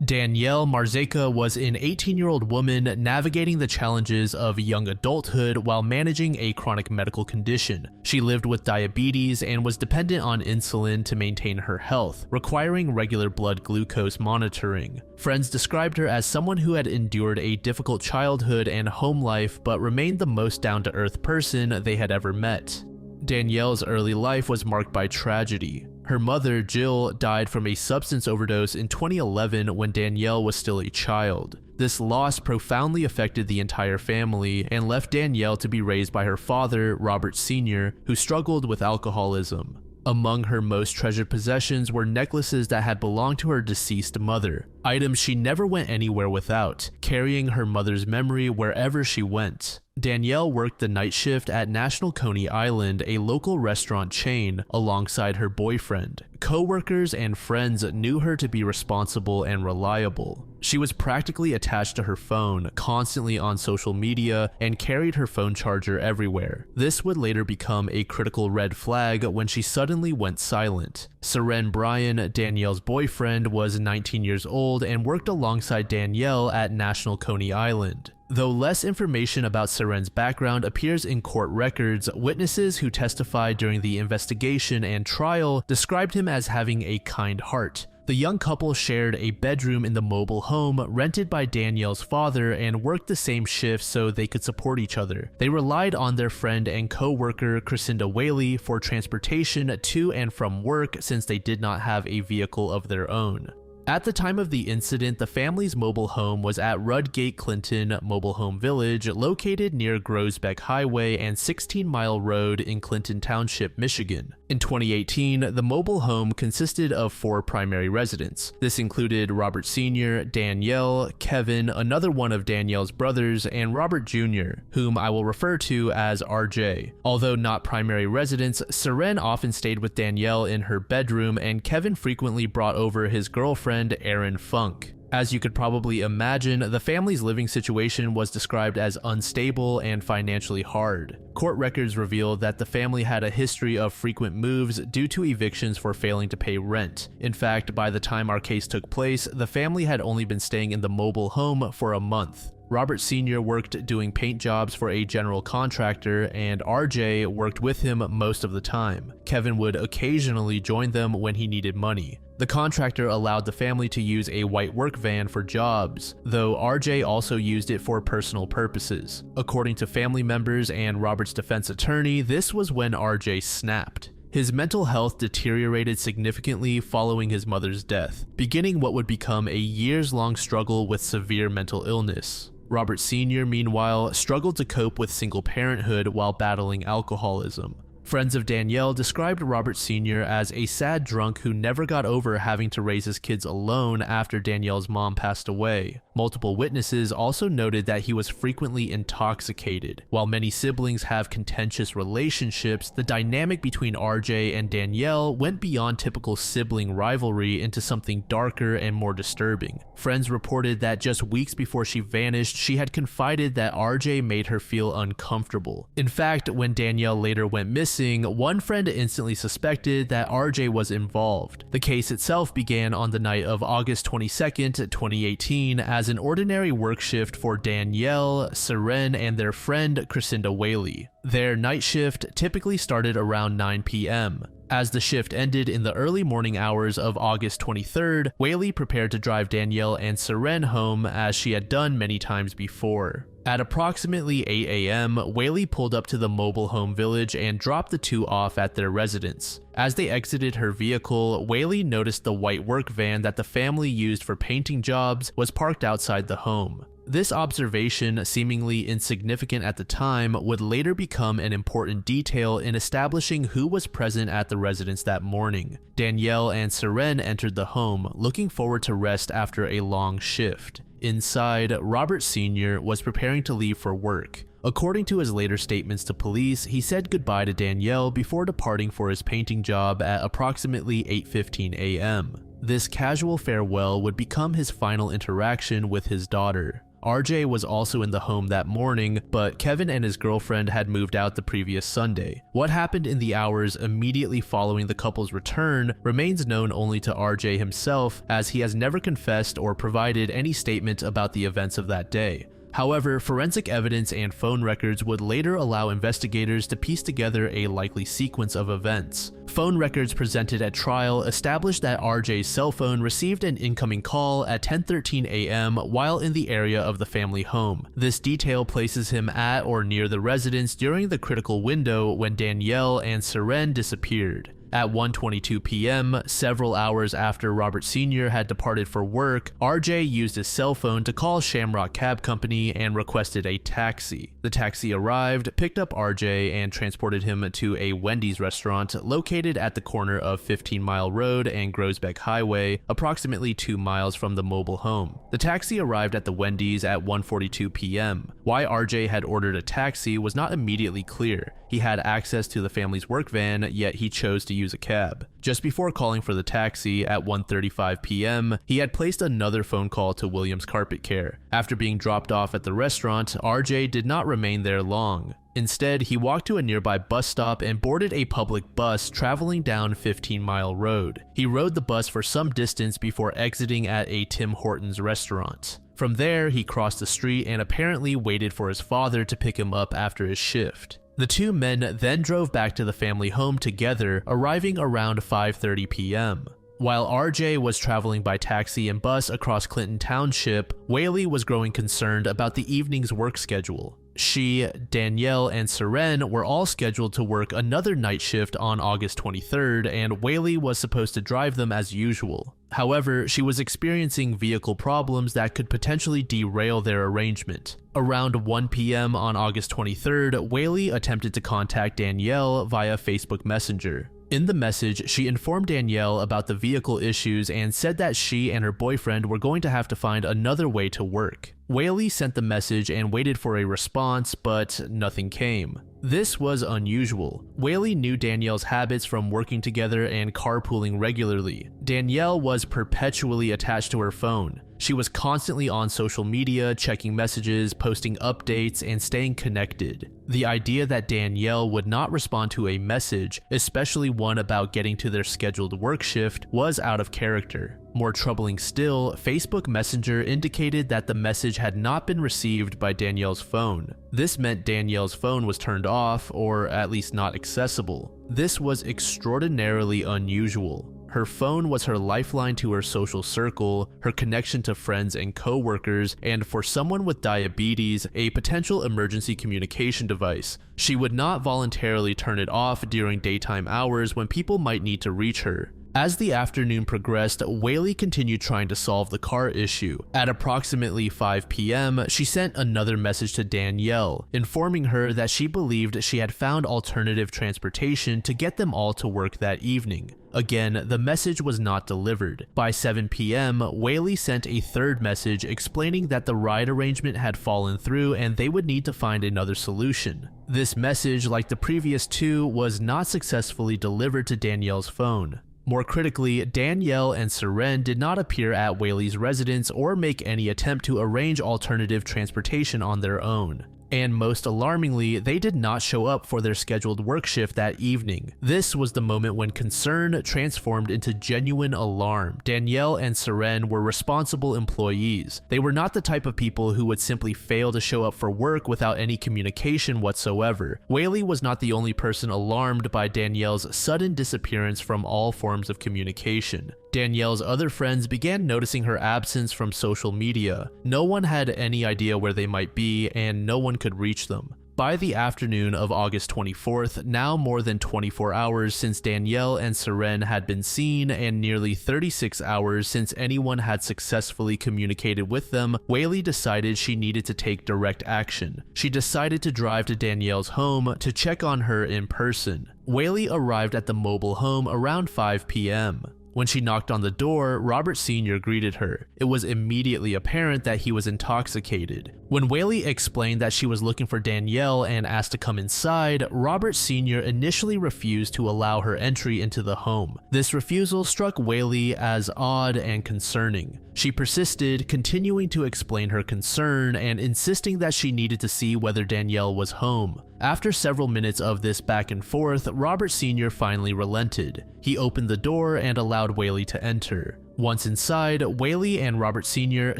Danielle Marzejka was an 18-year-old woman navigating the challenges of young adulthood while managing a chronic medical condition. She lived with diabetes and was dependent on insulin to maintain her health, requiring regular blood glucose monitoring. Friends described her as someone who had endured a difficult childhood and home life but remained the most down-to-earth person they had ever met. Danielle's early life was marked by tragedy. Her mother, Jill, died from a substance overdose in 2011 when Danielle was still a child. This loss profoundly affected the entire family and left Danielle to be raised by her father, Robert Sr., who struggled with alcoholism. Among her most treasured possessions were necklaces that had belonged to her deceased mother, items she never went anywhere without, carrying her mother's memory wherever she went. Danielle worked the night shift at National Coney Island, a local restaurant chain, alongside her boyfriend. Co-workers and friends knew her to be responsible and reliable. She was practically attached to her phone, constantly on social media, and carried her phone charger everywhere. This would later become a critical red flag when she suddenly went silent. Seren Bryan, Danielle's boyfriend, was 19 years old and worked alongside Danielle at National Coney Island. Though less information about Seren's background appears in court records, witnesses who testified during the investigation and trial described him as having a kind heart. The young couple shared a bedroom in the mobile home rented by Danielle's father and worked the same shift so they could support each other. They relied on their friend and co-worker Crescinda Whaley for transportation to and from work since they did not have a vehicle of their own. At the time of the incident, the family's mobile home was at Rudgate Clinton Mobile Home Village, located near Grosbeck Highway and 16 Mile Road in Clinton Township, Michigan. In 2018, the mobile home consisted of 4 primary residents. This included Robert Sr., Danielle, Kevin, another one of Danielle's brothers, and Robert Jr., whom I will refer to as RJ. Although not primary residents, Seren often stayed with Danielle in her bedroom, and Kevin frequently brought over his girlfriend, Erin Funk. As you could probably imagine, the family's living situation was described as unstable and financially hard. Court records reveal that the family had a history of frequent moves due to evictions for failing to pay rent. In fact, by the time our case took place, the family had only been staying in the mobile home for a month. Robert Sr. worked doing paint jobs for a general contractor, and RJ worked with him most of the time. Kevin would occasionally join them when he needed money. The contractor allowed the family to use a white work van for jobs, though RJ also used it for personal purposes. According to family members and Robert's defense attorney, this was when RJ snapped. His mental health deteriorated significantly following his mother's death, beginning what would become a years-long struggle with severe mental illness. Robert Sr., meanwhile, struggled to cope with single parenthood while battling alcoholism. Friends of Danielle described Robert Sr. as a sad drunk who never got over having to raise his kids alone after Danielle's mom passed away. Multiple witnesses also noted that he was frequently intoxicated. While many siblings have contentious relationships, the dynamic between RJ and Danielle went beyond typical sibling rivalry into something darker and more disturbing. Friends reported that just weeks before she vanished, she had confided that RJ made her feel uncomfortable. In fact, when Danielle later went missing, one friend instantly suspected that RJ was involved. The case itself began on the night of August 22nd, 2018 as an ordinary work shift for Danielle, Seren, and their friend Crescinda Whaley. Their night shift typically started around 9 p.m. As the shift ended in the early morning hours of August 23rd, Whaley prepared to drive Danielle and Seren home as she had done many times before. At approximately 8 a.m., Whaley pulled up to the mobile home village and dropped the two off at their residence. As they exited her vehicle, Whaley noticed the white work van that the family used for painting jobs was parked outside the home. This observation, seemingly insignificant at the time, would later become an important detail in establishing who was present at the residence that morning. Danielle and Seren entered the home, looking forward to rest after a long shift. Inside, Robert Sr. was preparing to leave for work. According to his later statements to police, he said goodbye to Danielle before departing for his painting job at approximately 8:15 a.m. This casual farewell would become his final interaction with his daughter. RJ was also in the home that morning, but Kevin and his girlfriend had moved out the previous Sunday. What happened in the hours immediately following the couple's return remains known only to RJ himself, as he has never confessed or provided any statement about the events of that day. However, forensic evidence and phone records would later allow investigators to piece together a likely sequence of events. Phone records presented at trial established that RJ's cell phone received an incoming call at 10:13 a.m. while in the area of the family home. This detail places him at or near the residence during the critical window when Danielle and Seren disappeared. At 1:22 p.m., several hours after Robert Sr. had departed for work, RJ used his cell phone to call Shamrock Cab Company and requested a taxi. The taxi arrived, picked up RJ, and transported him to a Wendy's restaurant located at the corner of 15 Mile Road and Grosbeck Highway, approximately 2 miles from the mobile home. The taxi arrived at the Wendy's at 1:42 p.m. Why RJ had ordered a taxi was not immediately clear. He had access to the family's work van, yet he chose to use a cab. Just before calling for the taxi at 1:35 p.m., he had placed another phone call to Williams Carpet Care. After being dropped off at the restaurant, RJ did not remain there long. Instead, he walked to a nearby bus stop and boarded a public bus traveling down 15 Mile Road. He rode the bus for some distance before exiting at a Tim Hortons restaurant. From there, he crossed the street and apparently waited for his father to pick him up after his shift. The two men then drove back to the family home together, arriving around 5:30 p.m. While RJ was traveling by taxi and bus across Clinton Township, Whaley was growing concerned about the evening's work schedule. She, Danielle, and Seren were all scheduled to work another night shift on August 23rd, and Whaley was supposed to drive them as usual. However, she was experiencing vehicle problems that could potentially derail their arrangement. Around 1 p.m. on August 23rd, Whaley attempted to contact Danielle via Facebook Messenger. In the message, she informed Danielle about the vehicle issues and said that she and her boyfriend were going to have to find another way to work. Whaley sent the message and waited for a response, but nothing came. This was unusual. Whaley knew Danielle's habits from working together and carpooling regularly. Danielle was perpetually attached to her phone. She was constantly on social media, checking messages, posting updates, and staying connected. The idea that Danielle would not respond to a message, especially one about getting to their scheduled work shift, was out of character. More troubling still, Facebook Messenger indicated that the message had not been received by Danielle's phone. This meant Danielle's phone was turned off, or at least not accessible. This was extraordinarily unusual. Her phone was her lifeline to her social circle, her connection to friends and co-workers, and for someone with diabetes, a potential emergency communication device. She would not voluntarily turn it off during daytime hours when people might need to reach her. As the afternoon progressed, Whaley continued trying to solve the car issue. At approximately 5 p.m., she sent another message to Danielle, informing her that she believed she had found alternative transportation to get them all to work that evening. Again, the message was not delivered. By 7 p.m., Whaley sent a third message explaining that the ride arrangement had fallen through and they would need to find another solution. This message, like the previous two, was not successfully delivered to Danielle's phone. More critically, Danielle and Seren did not appear at Whaley's residence or make any attempt to arrange alternative transportation on their own. And most alarmingly, they did not show up for their scheduled work shift that evening. This was the moment when concern transformed into genuine alarm. Danielle and Seren were responsible employees. They were not the type of people who would simply fail to show up for work without any communication whatsoever. Whaley was not the only person alarmed by Danielle's sudden disappearance from all forms of communication. Danielle's other friends began noticing her absence from social media. No one had any idea where they might be, and no one could reach them. By the afternoon of August 24th, now more than 24 hours since Danielle and Seren had been seen and nearly 36 hours since anyone had successfully communicated with them, Whaley decided she needed to take direct action. She decided to drive to Danielle's home to check on her in person. Whaley arrived at the mobile home around 5 p.m. When she knocked on the door, Robert Sr. greeted her. It was immediately apparent that he was intoxicated. When Whaley explained that she was looking for Danielle and asked to come inside, Robert Sr. initially refused to allow her entry into the home. This refusal struck Whaley as odd and concerning. She persisted, continuing to explain her concern and insisting that she needed to see whether Danielle was home. After several minutes of this back and forth, Robert Sr. finally relented. He opened the door and allowed Whaley to enter. Once inside, Whaley and Robert Sr.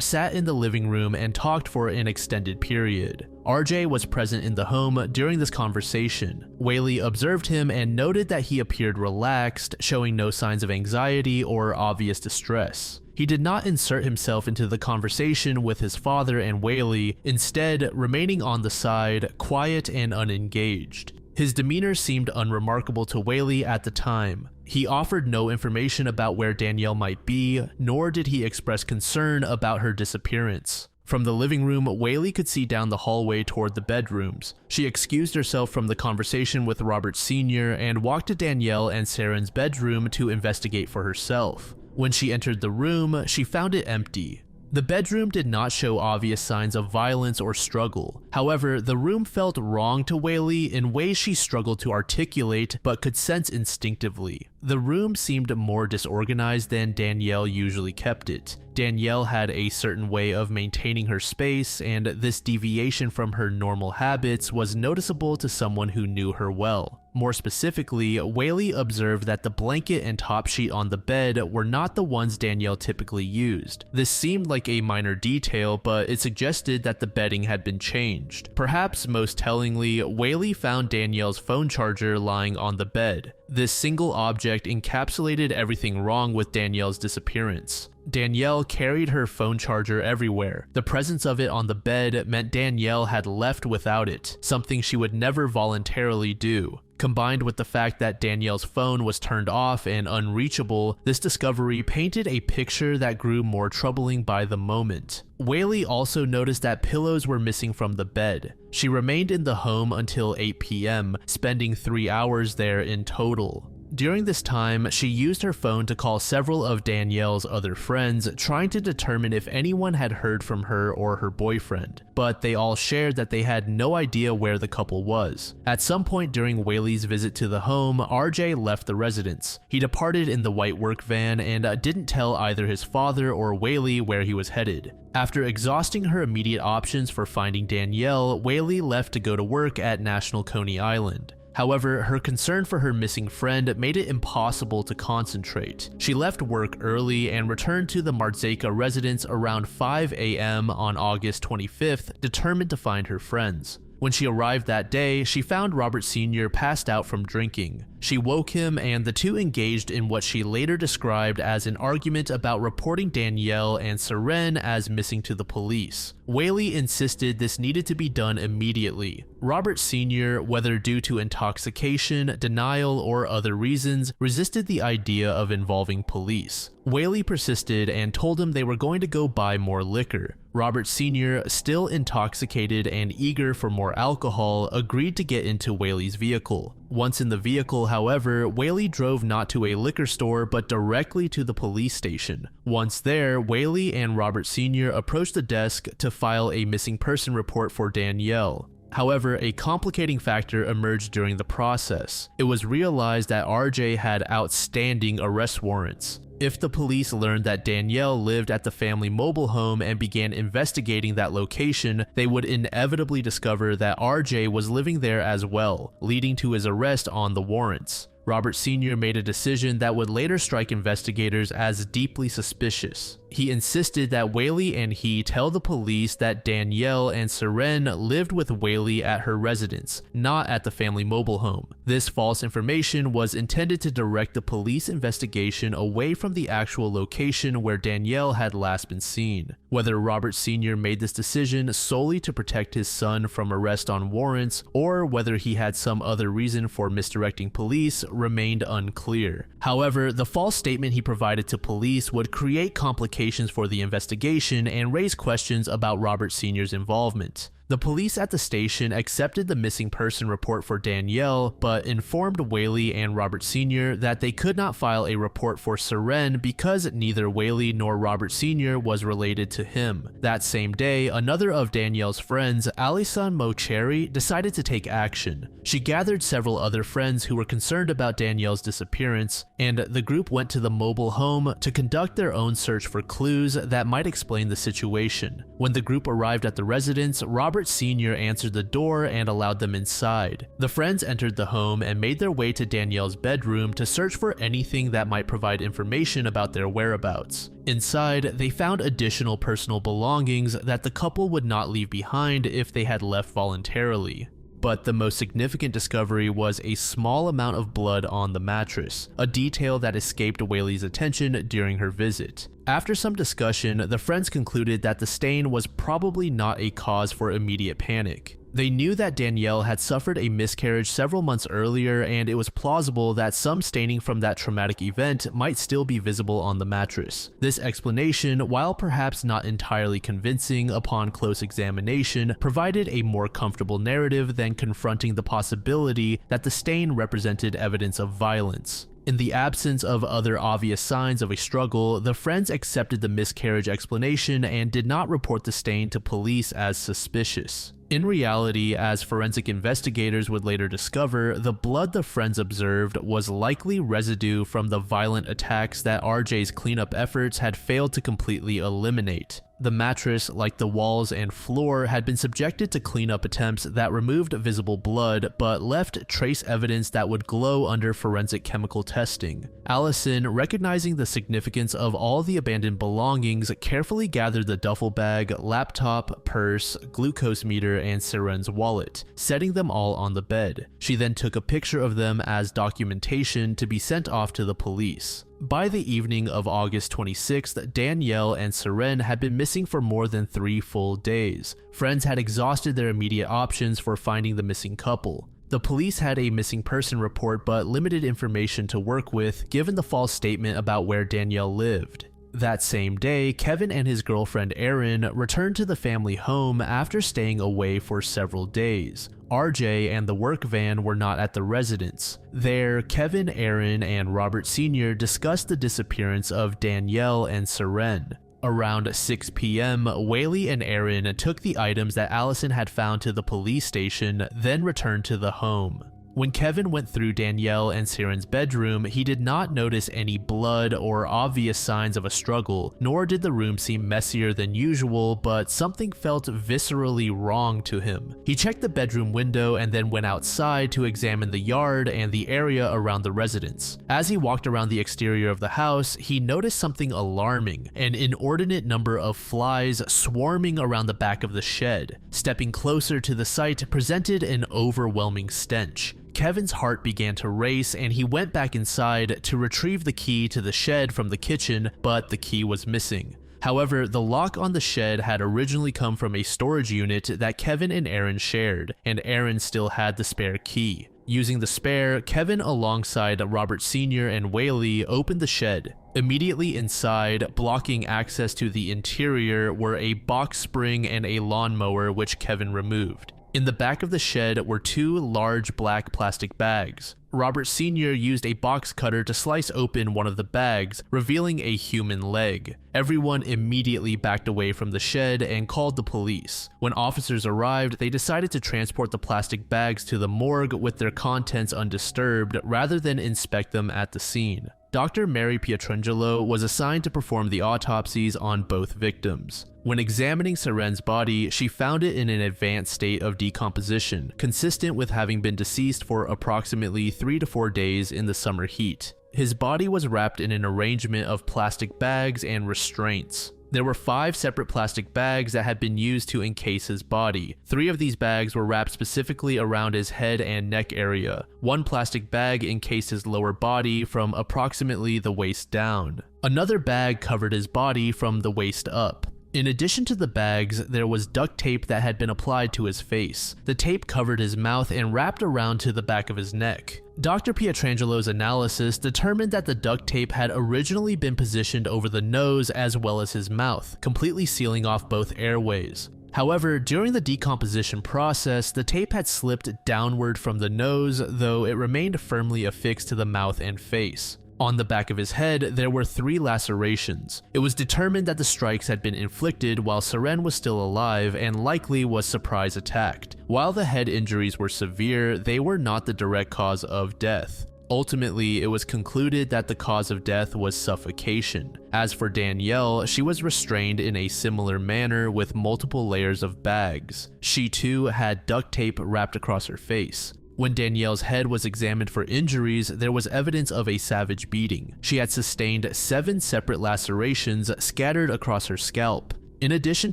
sat in the living room and talked for an extended period. RJ was present in the home during this conversation. Whaley observed him and noted that he appeared relaxed, showing no signs of anxiety or obvious distress. He did not insert himself into the conversation with his father and Whaley, instead remaining on the side, quiet and unengaged. His demeanor seemed unremarkable to Whaley at the time. He offered no information about where Danielle might be, nor did he express concern about her disappearance. From the living room, Whaley could see down the hallway toward the bedrooms. She excused herself from the conversation with Robert Sr. and walked to Danielle and Saren's bedroom to investigate for herself. When she entered the room, she found it empty. The bedroom did not show obvious signs of violence or struggle. However, the room felt wrong to Whaley in ways she struggled to articulate but could sense instinctively. The room seemed more disorganized than Danielle usually kept it. Danielle had a certain way of maintaining her space, and this deviation from her normal habits was noticeable to someone who knew her well. More specifically, Whaley observed that the blanket and top sheet on the bed were not the ones Danielle typically used. This seemed like a minor detail, but it suggested that the bedding had been changed. Perhaps most tellingly, Whaley found Danielle's phone charger lying on the bed. This single object encapsulated everything wrong with Danielle's disappearance. Danielle carried her phone charger everywhere. The presence of it on the bed meant Danielle had left without it, something she would never voluntarily do. Combined with the fact that Danielle's phone was turned off and unreachable, this discovery painted a picture that grew more troubling by the moment. Whaley also noticed that pillows were missing from the bed. She remained in the home until 8 p.m., spending 3 hours there in total. During this time, she used her phone to call several of Danielle's other friends, trying to determine if anyone had heard from her or her boyfriend, but they all shared that they had no idea where the couple was. At some point during Whaley's visit to the home, RJ left the residence. He departed in the white work van and didn't tell either his father or Whaley where he was headed. After exhausting her immediate options for finding Danielle, Whaley left to go to work at National Coney Island. However, her concern for her missing friend made it impossible to concentrate. She left work early and returned to the Marzejka residence around 5 a.m. on August 25th, determined to find her friends. When she arrived that day, she found Robert Sr. passed out from drinking. She woke him and the two engaged in what she later described as an argument about reporting Danielle and Saren as missing to the police. Whaley insisted this needed to be done immediately. Robert Sr., whether due to intoxication, denial, or other reasons, resisted the idea of involving police. Whaley persisted and told him they were going to go buy more liquor. Robert Sr., still intoxicated and eager for more alcohol, agreed to get into Whaley's vehicle. Once in the vehicle, however, Whaley drove not to a liquor store but directly to the police station. Once there, Whaley and Robert Sr. approached the desk to file a missing person report for Danielle. However, a complicating factor emerged during the process. It was realized that RJ had outstanding arrest warrants. If the police learned that Danielle lived at the family mobile home and began investigating that location, they would inevitably discover that RJ was living there as well, leading to his arrest on the warrants. Robert Sr. made a decision that would later strike investigators as deeply suspicious. He insisted that Whaley and he tell the police that Danielle and Saren lived with Whaley at her residence, not at the family mobile home. This false information was intended to direct the police investigation away from the actual location where Danielle had last been seen. Whether Robert Sr. made this decision solely to protect his son from arrest on warrants, or whether he had some other reason for misdirecting police, remained unclear. However, the false statement he provided to police would create complications for the investigation and raise questions about Robert Sr.'s involvement. The police at the station accepted the missing person report for Danielle, but informed Whaley and Robert Sr. that they could not file a report for Seren because neither Whaley nor Robert Sr. was related to him. That same day, another of Danielle's friends, Alison Mocheri, decided to take action. She gathered several other friends who were concerned about Danielle's disappearance, and the group went to the mobile home to conduct their own search for clues that might explain the situation. When the group arrived at the residence, Robert Sr. answered the door and allowed them inside. The friends entered the home and made their way to Danielle's bedroom to search for anything that might provide information about their whereabouts. Inside, they found additional personal belongings that the couple would not leave behind if they had left voluntarily. But the most significant discovery was a small amount of blood on the mattress, a detail that escaped Whaley's attention during her visit. After some discussion, the friends concluded that the stain was probably not a cause for immediate panic. They knew that Danielle had suffered a miscarriage several months earlier, and it was plausible that some staining from that traumatic event might still be visible on the mattress. This explanation, while perhaps not entirely convincing upon close examination, provided a more comfortable narrative than confronting the possibility that the stain represented evidence of violence. In the absence of other obvious signs of a struggle, the friends accepted the miscarriage explanation and did not report the stain to police as suspicious. In reality, as forensic investigators would later discover, the blood the friends observed was likely residue from the violent attacks that RJ's cleanup efforts had failed to completely eliminate. The mattress, like the walls and floor, had been subjected to cleanup attempts that removed visible blood but left trace evidence that would glow under forensic chemical testing. Allison, recognizing the significance of all the abandoned belongings, carefully gathered the duffel bag, laptop, purse, glucose meter, and Seren's wallet, setting them all on the bed. She then took a picture of them as documentation to be sent off to the police. By the evening of August 26th, Danielle and Seren had been missing for more than 3 full days. Friends had exhausted their immediate options for finding the missing couple. The police had a missing person report but limited information to work with given the false statement about where Danielle lived. That same day, Kevin and his girlfriend Erin returned to the family home after staying away for several days. RJ and the work van were not at the residence. There, Kevin, Erin, and Robert Sr. discussed the disappearance of Danielle and Seren. Around 6 p.m., Whaley and Erin took the items that Allison had found to the police station, then returned to the home. When Kevin went through Danielle and Seren's bedroom, he did not notice any blood or obvious signs of a struggle, nor did the room seem messier than usual, but something felt viscerally wrong to him. He checked the bedroom window and then went outside to examine the yard and the area around the residence. As he walked around the exterior of the house, he noticed something alarming: an inordinate number of flies swarming around the back of the shed. Stepping closer to the site presented an overwhelming stench. Kevin's heart began to race and he went back inside to retrieve the key to the shed from the kitchen, but the key was missing. However, the lock on the shed had originally come from a storage unit that Kevin and Erin shared, and Erin still had the spare key. Using the spare, Kevin alongside Robert Sr. and Whaley opened the shed. Immediately inside, blocking access to the interior, were a box spring and a lawnmower which Kevin removed. In the back of the shed were 2 large black plastic bags. Robert Sr. used a box cutter to slice open one of the bags, revealing a human leg. Everyone immediately backed away from the shed and called the police. When officers arrived, they decided to transport the plastic bags to the morgue with their contents undisturbed rather than inspect them at the scene. Dr. Mary Pietrangelo was assigned to perform the autopsies on both victims. When examining Seren's body, she found it in an advanced state of decomposition, consistent with having been deceased for approximately 3 to 4 days in the summer heat. His body was wrapped in an arrangement of plastic bags and restraints. There were 5 separate plastic bags that had been used to encase his body. 3 of these bags were wrapped specifically around his head and neck area. 1 plastic bag encased his lower body from approximately the waist down. Another bag covered his body from the waist up. In addition to the bags, there was duct tape that had been applied to his face. The tape covered his mouth and wrapped around to the back of his neck. Dr. Pietrangelo's analysis determined that the duct tape had originally been positioned over the nose as well as his mouth, completely sealing off both airways. However, during the decomposition process, the tape had slipped downward from the nose, though it remained firmly affixed to the mouth and face. On the back of his head, there were 3 lacerations. It was determined that the strikes had been inflicted while Seren was still alive and likely was surprise attacked. While the head injuries were severe, they were not the direct cause of death. Ultimately, it was concluded that the cause of death was suffocation. As for Danielle, she was restrained in a similar manner with multiple layers of bags. She too had duct tape wrapped across her face. When Danielle's head was examined for injuries, there was evidence of a savage beating. She had sustained 7 separate lacerations scattered across her scalp. In addition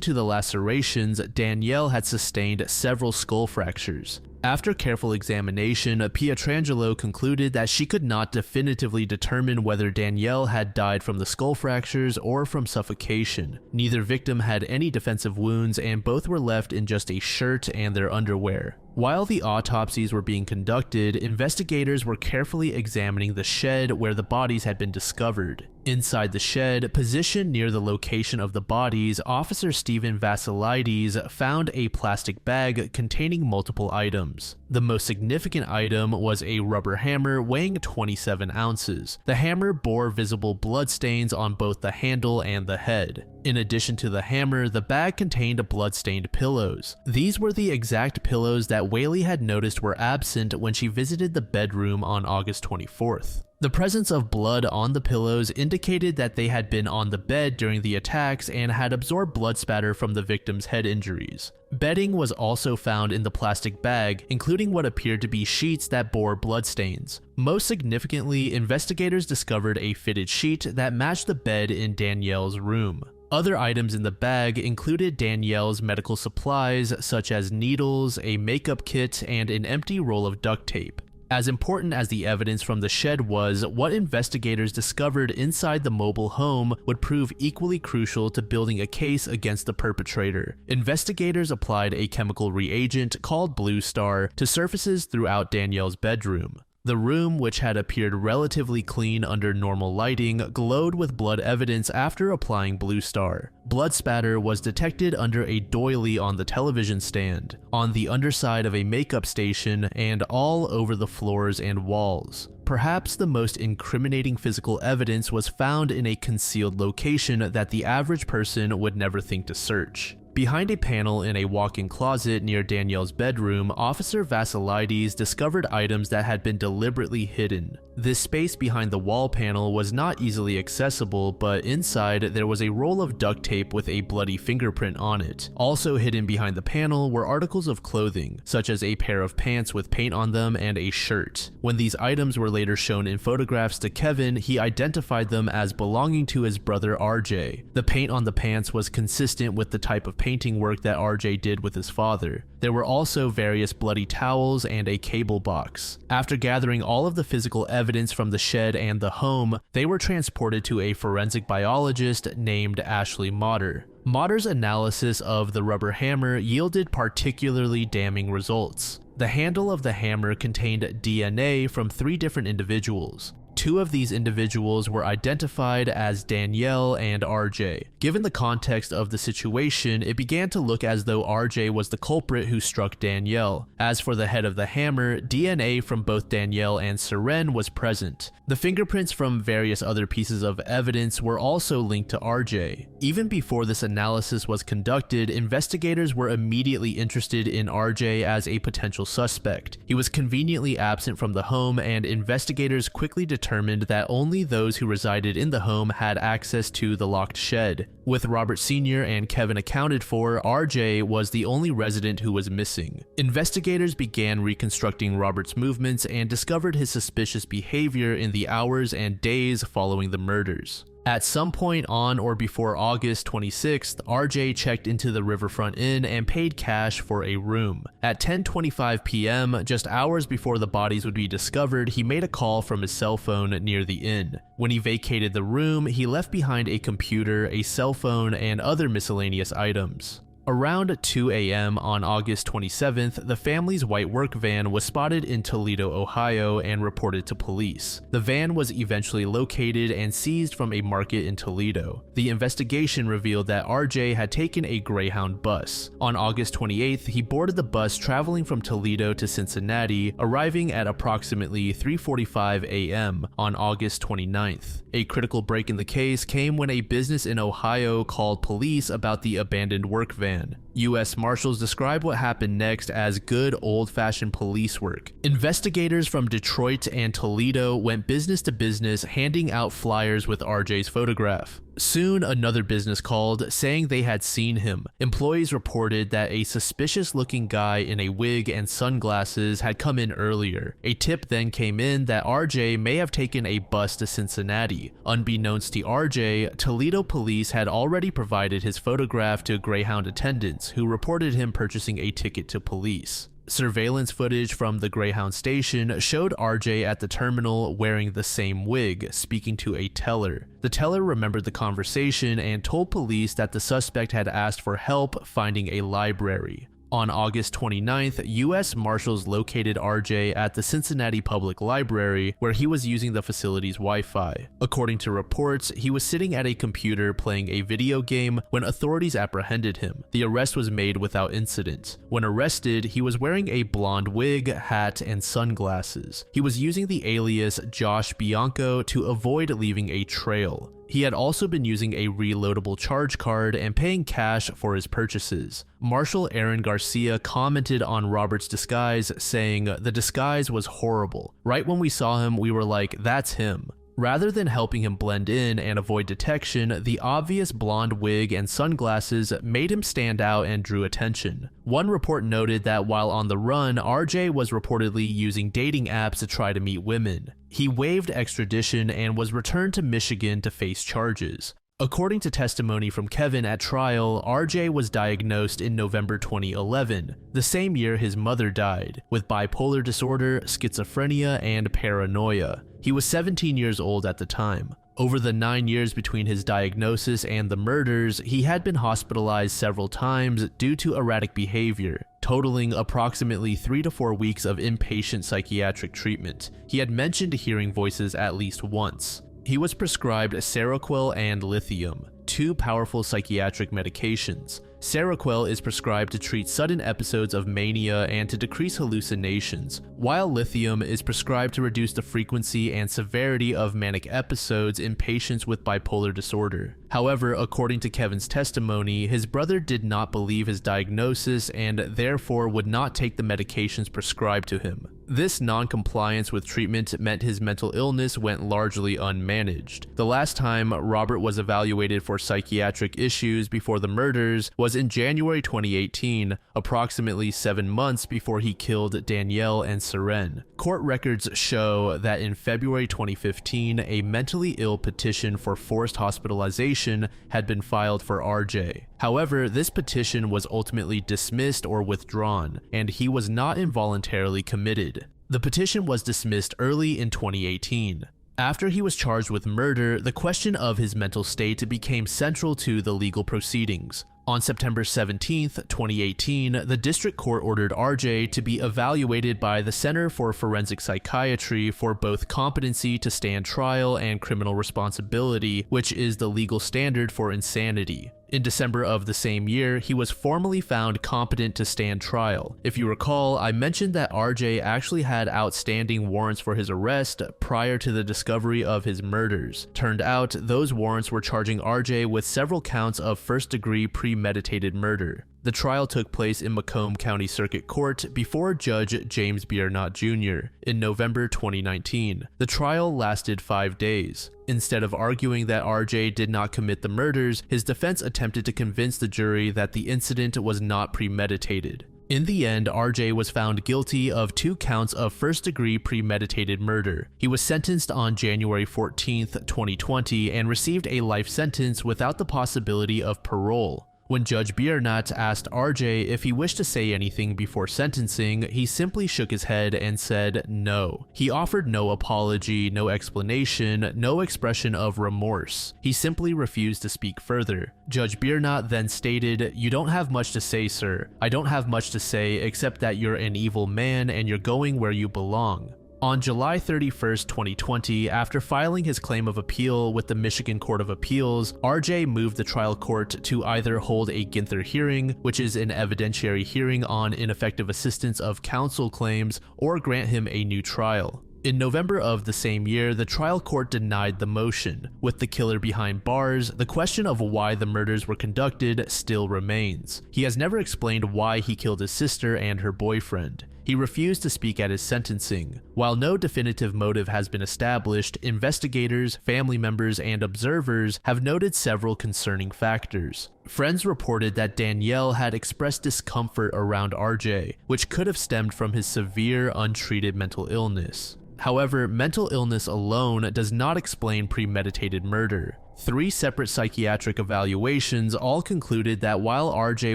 to the lacerations, Danielle had sustained several skull fractures. After careful examination, Pietrangelo concluded that she could not definitively determine whether Danielle had died from the skull fractures or from suffocation. Neither victim had any defensive wounds, and both were left in just a shirt and their underwear. While the autopsies were being conducted, investigators were carefully examining the shed where the bodies had been discovered. Inside the shed, positioned near the location of the bodies, Officer Stephen Vassilides found a plastic bag containing multiple items. The most significant item was a rubber hammer weighing 27 ounces. The hammer bore visible bloodstains on both the handle and the head. In addition to the hammer, the bag contained blood-stained pillows. These were the exact pillows that Whaley had noticed were absent when she visited the bedroom on August 24th. The presence of blood on the pillows indicated that they had been on the bed during the attacks and had absorbed blood spatter from the victim's head injuries. Bedding was also found in the plastic bag, including what appeared to be sheets that bore bloodstains. Most significantly, investigators discovered a fitted sheet that matched the bed in Danielle's room. Other items in the bag included Danielle's medical supplies such as needles, a makeup kit, and an empty roll of duct tape. As important as the evidence from the shed was, what investigators discovered inside the mobile home would prove equally crucial to building a case against the perpetrator. Investigators applied a chemical reagent called Blue Star to surfaces throughout Danielle's bedroom. The room, which had appeared relatively clean under normal lighting, glowed with blood evidence after applying Blue Star. Blood spatter was detected under a doily on the television stand, on the underside of a makeup station, and all over the floors and walls. Perhaps the most incriminating physical evidence was found in a concealed location that the average person would never think to search. Behind a panel in a walk-in closet near Danielle's bedroom, Officer Vassilides discovered items that had been deliberately hidden. This space behind the wall panel was not easily accessible, but inside there was a roll of duct tape with a bloody fingerprint on it. Also hidden behind the panel were articles of clothing, such as a pair of pants with paint on them and a shirt. When these items were later shown in photographs to Kevin, he identified them as belonging to his brother RJ. The paint on the pants was consistent with the type of painting work that RJ did with his father. There were also various bloody towels and a cable box. After gathering all of the physical evidence from the shed and the home, they were transported to a forensic biologist named Ashley Motter. Motter's analysis of the rubber hammer yielded particularly damning results. The handle of the hammer contained DNA from 3 different individuals. 2 of these individuals were identified as Danielle and RJ. Given the context of the situation, it began to look as though RJ was the culprit who struck Danielle. As for the head of the hammer, DNA from both Danielle and Seren was present. The fingerprints from various other pieces of evidence were also linked to RJ. Even before this analysis was conducted, investigators were immediately interested in RJ as a potential suspect. He was conveniently absent from the home, and investigators quickly determined that only those who resided in the home had access to the locked shed. With Robert Sr. and Kevin accounted for, RJ was the only resident who was missing. Investigators began reconstructing Robert's movements and discovered his suspicious behavior in the hours and days following the murders. At some point on or before August 26th, RJ checked into the Riverfront Inn and paid cash for a room. At 10:25 p.m., just hours before the bodies would be discovered, he made a call from his cell phone near the inn. When he vacated the room, he left behind a computer, a cell phone, and other miscellaneous items. Around 2 a.m. on August 27th, the family's white work van was spotted in Toledo, Ohio, and reported to police. The van was eventually located and seized from a market in Toledo. The investigation revealed that RJ had taken a Greyhound bus. On August 28th, he boarded the bus traveling from Toledo to Cincinnati, arriving at approximately 3:45 a.m. on August 29th. A critical break in the case came when a business in Ohio called police about the abandoned work van. U.S. Marshals described what happened next as good old-fashioned police work. Investigators from Detroit and Toledo went business to business, handing out flyers with RJ's photograph. Soon, another business called, saying they had seen him. Employees reported that a suspicious-looking guy in a wig and sunglasses had come in earlier. A tip then came in that RJ may have taken a bus to Cincinnati. Unbeknownst to RJ, Toledo police had already provided his photograph to Greyhound attendants, who reported him purchasing a ticket to police. Surveillance footage from the Greyhound station showed RJ at the terminal wearing the same wig, speaking to a teller. The teller remembered the conversation and told police that the suspect had asked for help finding a library. On August 29th, U.S. Marshals located RJ at the Cincinnati Public Library, where he was using the facility's Wi-Fi. According to reports, he was sitting at a computer playing a video game when authorities apprehended him. The arrest was made without incident. When arrested, he was wearing a blonde wig, hat, and sunglasses. He was using the alias Josh Bianco to avoid leaving a trail. He had also been using a reloadable charge card and paying cash for his purchases. Marshal Aaron Garcia commented on Robert's disguise, saying, "The disguise was horrible. Right when we saw him, we were like, that's him." Rather than helping him blend in and avoid detection, the obvious blonde wig and sunglasses made him stand out and drew attention. One report noted that while on the run, RJ was reportedly using dating apps to try to meet women. He waived extradition and was returned to Michigan to face charges. According to testimony from Kevin at trial, RJ was diagnosed in November 2011, the same year his mother died, with bipolar disorder, schizophrenia, and paranoia. He was 17 years old at the time. Over the 9 years between his diagnosis and the murders, he had been hospitalized several times due to erratic behavior, totaling approximately 3 to 4 weeks of inpatient psychiatric treatment. He had mentioned hearing voices at least once. He was prescribed Seroquel and lithium, two powerful psychiatric medications. Seroquel is prescribed to treat sudden episodes of mania and to decrease hallucinations, while lithium is prescribed to reduce the frequency and severity of manic episodes in patients with bipolar disorder. However, according to Kevin's testimony, his brother did not believe his diagnosis and therefore would not take the medications prescribed to him. This non-compliance with treatment meant his mental illness went largely unmanaged. The last time Robert was evaluated for psychiatric issues before the murders was in January 2018, approximately 7 months before he killed Danielle and Seren. Court records show that in February 2015, a mentally ill petition for forced hospitalization had been filed for RJ. However, this petition was ultimately dismissed or withdrawn, and he was not involuntarily committed. The petition was dismissed early in 2018. After he was charged with murder, the question of his mental state became central to the legal proceedings. On September 17, 2018, the district court ordered RJ to be evaluated by the Center for Forensic Psychiatry for both competency to stand trial and criminal responsibility, which is the legal standard for insanity. In December of the same year, he was formally found competent to stand trial. If you recall, I mentioned that RJ actually had outstanding warrants for his arrest prior to the discovery of his murders. Turned out, those warrants were charging RJ with several counts of first-degree premeditated murder. The trial took place in Macomb County Circuit Court before Judge James Biernat Jr. in November 2019. The trial lasted 5 days. Instead of arguing that RJ did not commit the murders, his defense attempted to convince the jury that the incident was not premeditated. In the end, RJ was found guilty of 2 counts of first-degree premeditated murder. He was sentenced on January 14, 2020, and received a life sentence without the possibility of parole. When Judge Biernat asked RJ if he wished to say anything before sentencing, he simply shook his head and said no. He offered no apology, no explanation, no expression of remorse. He simply refused to speak further. Judge Biernat then stated, "You don't have much to say, sir. I don't have much to say except that you're an evil man and you're going where you belong." On July 31st, 2020, after filing his claim of appeal with the Michigan Court of Appeals, RJ moved the trial court to either hold a Ginther hearing, which is an evidentiary hearing on ineffective assistance of counsel claims, or grant him a new trial. In November of the same year, the trial court denied the motion. With the killer behind bars, the question of why the murders were conducted still remains. He has never explained why he killed his sister and her boyfriend. He refused to speak at his sentencing. While no definitive motive has been established, investigators, family members, and observers have noted several concerning factors. Friends reported that Danielle had expressed discomfort around RJ, which could have stemmed from his severe, untreated mental illness. However, mental illness alone does not explain premeditated murder. 3 separate psychiatric evaluations all concluded that while RJ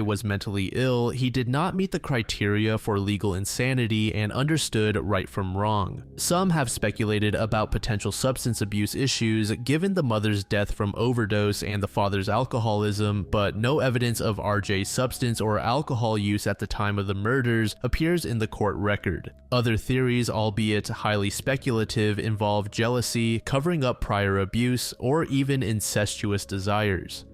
was mentally ill, he did not meet the criteria for legal insanity and understood right from wrong. Some have speculated about potential substance abuse issues given the mother's death from overdose and the father's alcoholism, but no evidence of RJ's substance or alcohol use at the time of the murders appears in the court record. Other theories, albeit highly speculative, involve jealousy, covering up prior abuse, or even incestuous desires.